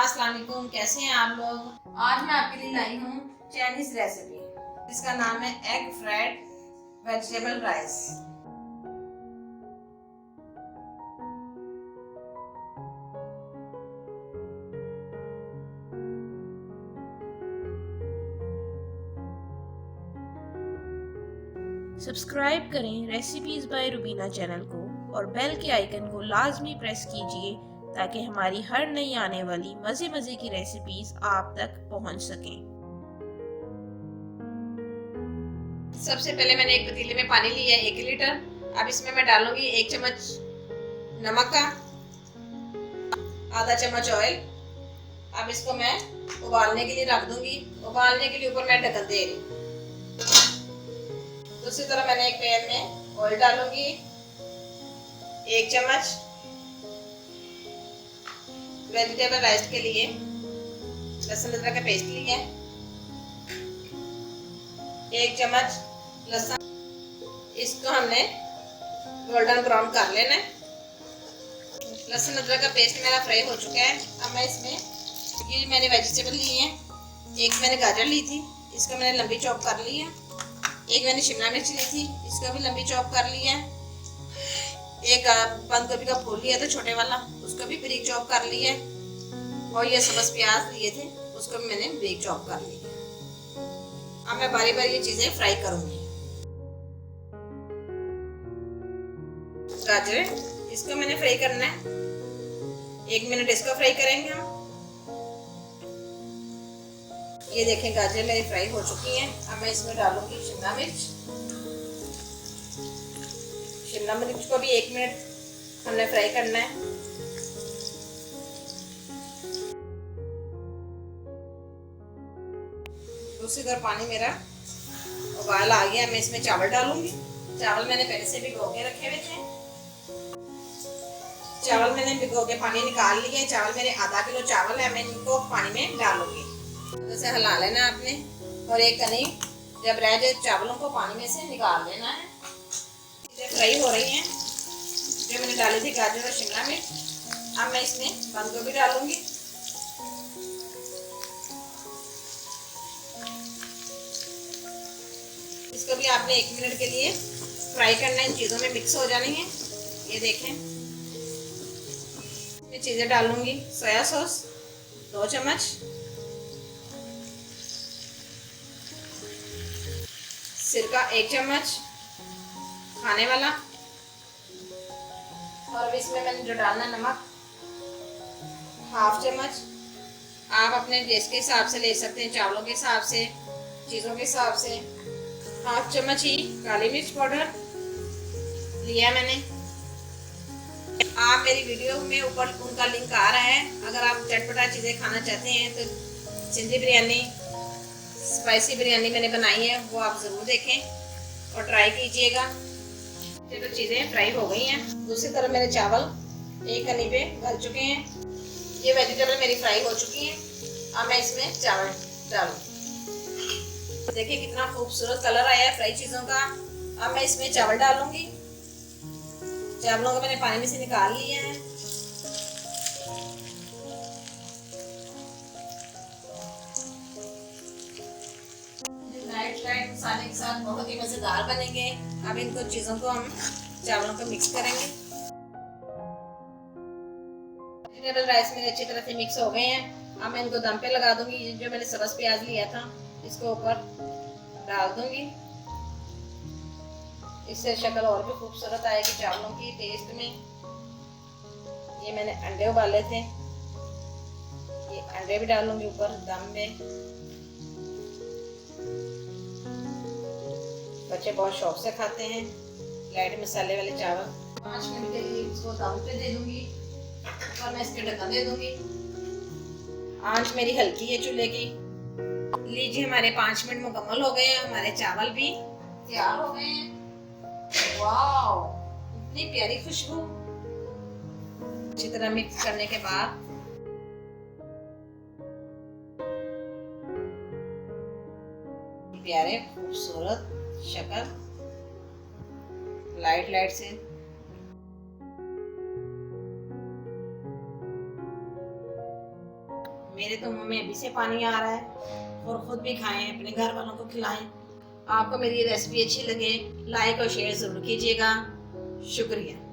अस्सलाम वालेकुम, कैसे हैं आप लोग। आज मैं आपके लिए लाई हूँ चाइनीज रेसिपी। इसका नाम है egg fried vegetable rice. Subscribe करें रेसिपीज बाय रुबीना चैनल को और बेल के आइकन को लाजमी प्रेस कीजिए ताकि हमारी हर नई आने वाली मज़े की रेसिपीज आप तक पहुंच सकें। सबसे पहले मैंने एक पतीले में पानी लिया है 1 लीटर। अब इसमें मैं डालूंगी 1 चम्मच नमक का, आधा चम्मच ऑयल। अब इसको मैं उबालने के लिए रख दूंगी। उबालने के लिए ऊपर मैं ढक्कन दे रही। दूसरी तरफ मैंने एक पैन में ऑयल डालूंगी 1 चम्मच। वेजिटेबल राइस के लिए लहसुन अदरक का पेस्ट लिया है 1 चम्मच लहसुन। इसको हमने गोल्डन ब्राउन कर लेना है। लहसुन अदरक का पेस्ट मेरा फ्राई हो चुका है। अब मैं इसमें ये मैंने वेजिटेबल लिए हैं। एक मैंने गाजर ली थी, इसको मैंने लंबी चॉप कर ली है। एक मैंने शिमला मिर्च ली थी, इसको भी लंबी चॉप कर लिया है। एक बंद गोभी का फूल लिया था छोटे वाला, उसको भी बारीक चॉप कर लिया है। और ये सब्ज़ प्याज लिए थे, उसको भी मैंने बारीक चॉप कर लिया। अब मैं बारी बारी ये चीजें फ्राई करूंगी। गाजर, इसको मैंने फ्राई करना है 1 मिनट, इसको फ्राई करेंगे हम। ये देखें गाजर मेरी फ्राई हो चुकी हैं। अब मैं इसमें डालूंगी शिमला मिर्च। शिमला मिर्च को भी 1 मिनट हमने फ्राई करना है। दूसरी तरफ पानी मेरा उबाल आ गया। मैं इसमें चावल डालूंगी। चावल मैंने पहले से भिगो के रखे हुए थे। चावल मैंने भिगो के पानी निकाल लिया। चावल मेरे आधा किलो चावल है। मैं इनको पानी में डालूंगी। जैसे हिला लेना आपने, और एक कनी जब रह जाए चावलों को पानी में से निकाल लेना है। चीजें फ्राई हो रही हैं जो मैंने डाली थी, गाजर और शिमला मिर्च। अब मैं इसमें बंद गोभी डालूंगी। इसको भी आपने 1 मिनट के लिए फ्राई करना है। इन चीज़ों में मिक्स हो जानी है। ये देखें, मैं चीज़ें डालूंगी। सोया सॉस 2 चम्मच, सिरका 1 चम्मच खाने वाला, और अब इसमें मैंने जो डालना नमक 1/2 चम्मच। आप अपने टेस्ट के हिसाब से ले सकते हैं, चावलों के हिसाब से, चीज़ों के हिसाब से। 1/2 चम्मच ही काली मिर्च पाउडर लिया मैंने। आप मेरी वीडियो में ऊपर उनका लिंक आ रहा है। अगर आप चटपटा चीज़ें खाना चाहते हैं तो सिंधी बिरयानी, स्पाइसी बिरयानी मैंने बनाई है, वो आप ज़रूर देखें और ट्राई कीजिएगा। चलो चीज़ें फ्राई हो गई हैं। दूसरी तरफ मेरे चावल एक कनी पे गल चुके हैं। ये वेजिटेबल मेरी फ्राई हो चुकी है। अब मैं इसमें चावल डालूँ। देखिए कितना खूबसूरत कलर आया है फ्राई चीज़ों का। अब मैं इसमें चावल डालूंगी। चावलों को मैंने पानी में से निकाल लिया है। लाइट मसाले के साथ बहुत ही मजेदार बनेंगे। अब इनको चीजों को हम चावलों को मिक्स करेंगे। वेजिटेबल राइस मेरे अच्छी तरह से मिक्स हो गए हैं। अब मैं इनको दम पे लगा दूंगी। जो मैंने सब्ज़ प्याज लिया था, इसको ऊपर डाल दूंगी। इससे शक्ल और भी खूबसूरत आएगी चावलों की टेस्ट में। ये मैंने अंडे उबाले थे, ये अंडे भी डालूंगी ऊपर दम में। बच्चे बहुत शौक से खाते हैं लाइट मसाले वाले चावल। 5 मिनट के लिए इसको दम पे दे दूंगी। ऊपर मैं इसके ढक्कन दे दूंगी। आंच मेरी हल्की है चूल्हे की। लीजिए, हमारे 5 मिनट मुकम्मल हो गए हैं। हमारे चावल भी तैयार हो गए हैं। वाओ, इतनी प्यारी खुशबू। अच्छी तरह मिक्स करने के बाद प्यारे खूबसूरत शक्ल लाइट लाइट से मेरे तो मुंह में अभी से पानी आ रहा है। और खुद भी खाएं, अपने घर वालों को खिलाएं। आपको मेरी रेसिपी अच्छी लगे, लाइक और शेयर ज़रूर कीजिएगा। शुक्रिया।